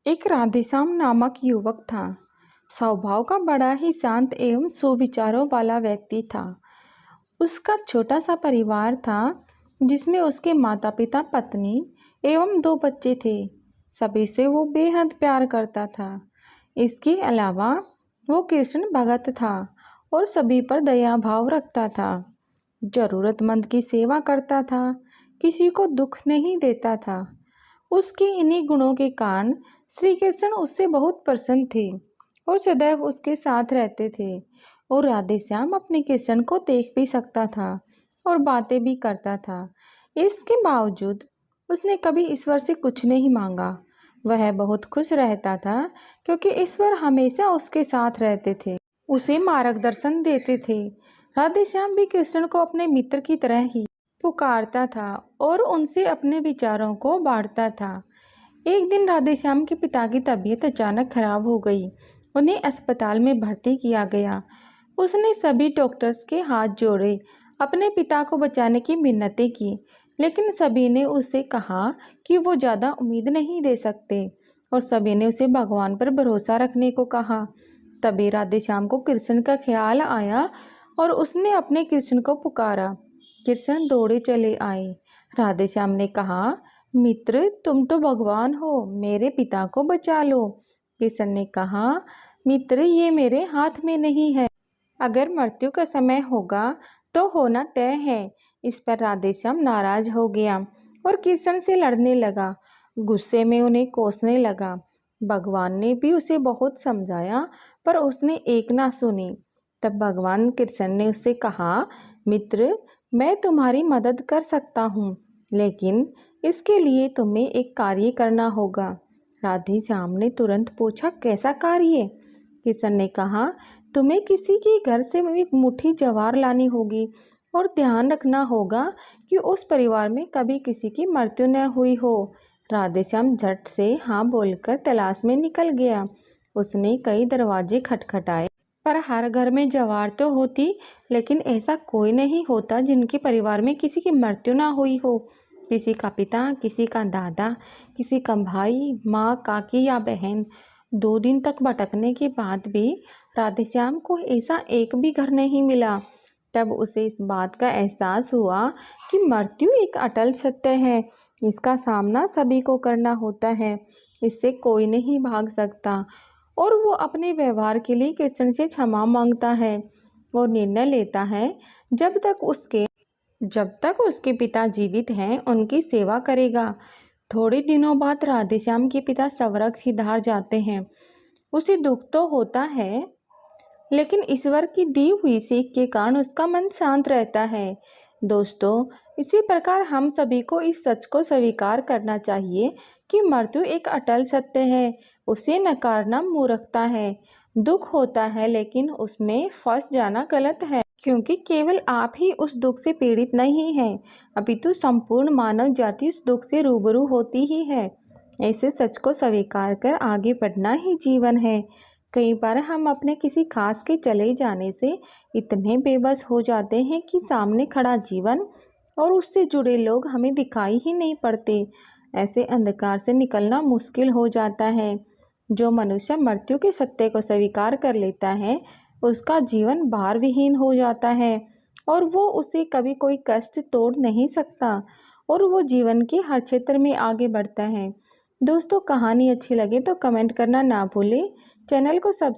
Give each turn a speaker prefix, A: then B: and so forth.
A: एक राधेश्याम नामक युवक था। स्वभाव का बड़ा ही शांत एवं सुविचारों वाला व्यक्ति था। उसका छोटा सा परिवार था जिसमें उसके माता पिता, पत्नी एवं 2 बच्चे थे। सभी से वो बेहद प्यार करता था। इसके अलावा वो कृष्ण भगत था और सभी पर दया भाव रखता था। जरूरतमंद की सेवा करता था, किसी को दुख नहीं देता था। उसके इन्हीं गुणों के कारण श्री कृष्ण उससे बहुत प्रसन्न थे और सदैव उसके साथ रहते थे। और राधेश्याम अपने कृष्ण को देख भी सकता था और बातें भी करता था। इसके बावजूद उसने कभी ईश्वर से कुछ नहीं मांगा। वह बहुत खुश रहता था क्योंकि ईश्वर हमेशा उसके साथ रहते थे, उसे मार्गदर्शन देते थे। राधेश्याम भी कृष्ण को अपने मित्र की तरह ही पुकारता था और उनसे अपने विचारों को बांटता था। एक दिन राधेश्याम के पिता की तबीयत अचानक खराब हो गई। उन्हें अस्पताल में भर्ती किया गया। उसने सभी डॉक्टर्स के हाथ जोड़े, अपने पिता को बचाने की मिन्नतें की, लेकिन सभी ने उससे कहा कि वो ज़्यादा उम्मीद नहीं दे सकते और सभी ने उसे भगवान पर भरोसा रखने को कहा। तभी राधेश्याम को कृष्ण का ख्याल आया और उसने अपने कृष्ण को पुकारा। कृष्ण दौड़े चले आए। राधेश्याम ने कहा, मित्र, तुम तो भगवान हो, मेरे पिता को बचा लो। कृष्ण ने कहा, मित्र, ये मेरे हाथ में नहीं है। अगर मृत्यु का समय होगा तो होना तय है। इस पर राधेश्याम नाराज हो गया और कृष्ण से लड़ने लगा। गुस्से में उन्हें कोसने लगा। भगवान ने भी उसे बहुत समझाया पर उसने एक ना सुनी। तब भगवान कृष्ण ने उससे कहा, मित्र, मैं तुम्हारी मदद कर सकता हूँ, लेकिन इसके लिए तुम्हें एक कार्य करना होगा। राधेश्याम ने तुरंत पूछा, कैसा कार्य? कृष्ण ने कहा, तुम्हें किसी के घर से एक मुट्ठी ज्वार लानी होगी और ध्यान रखना होगा कि उस परिवार में कभी किसी की मृत्यु न हुई हो। राधेश्याम झट से हाँ बोलकर तलाश में निकल गया। उसने कई दरवाजे खटखटाए पर हर घर में ज्वार तो होती, लेकिन ऐसा कोई नहीं होता जिनके परिवार में किसी की मृत्यु ना हुई हो। किसी का पिता, किसी का दादा, किसी का भाई, माँ, काकी या बहन। 2 दिन तक भटकने के बाद भी राधेश्याम को ऐसा एक भी घर नहीं मिला। तब उसे इस बात का एहसास हुआ कि मृत्यु एक अटल सत्य है। इसका सामना सभी को करना होता है, इससे कोई नहीं भाग सकता। और वो अपने व्यवहार के लिए कृष्ण से क्षमा मांगता है और निर्णय लेता है जब तक उसके पिता जीवित हैं उनकी सेवा करेगा। थोड़े दिनों बाद राधेश्याम के पिता स्वर्ग सिधार जाते हैं। उसे दुख तो होता है, लेकिन ईश्वर की दी हुई सीख के कारण उसका मन शांत रहता है। दोस्तों, इसी प्रकार हम सभी को इस सच को स्वीकार करना चाहिए कि मृत्यु एक अटल सत्य है। उसे नकारना मूर्खता है। दुख होता है, लेकिन उसमें फंस जाना गलत है, क्योंकि केवल आप ही उस दुख से पीड़ित नहीं हैं, अपितु संपूर्ण मानव जाति उस दुख से रूबरू होती ही है। ऐसे सच को स्वीकार कर आगे बढ़ना ही जीवन है। कई बार हम अपने किसी खास के चले जाने से इतने बेबस हो जाते हैं कि सामने खड़ा जीवन और उससे जुड़े लोग हमें दिखाई ही नहीं पड़ते। ऐसे अंधकार से निकलना मुश्किल हो जाता है। जो मनुष्य मृत्यु के सत्य को स्वीकार कर लेता है, उसका जीवन भार विहीन हो जाता है और वो उसे कभी कोई कष्ट तोड़ नहीं सकता और वो जीवन के हर क्षेत्र में आगे बढ़ता है। दोस्तों, कहानी अच्छी लगे तो कमेंट करना ना भूलें। चैनल को सब्सक्राइब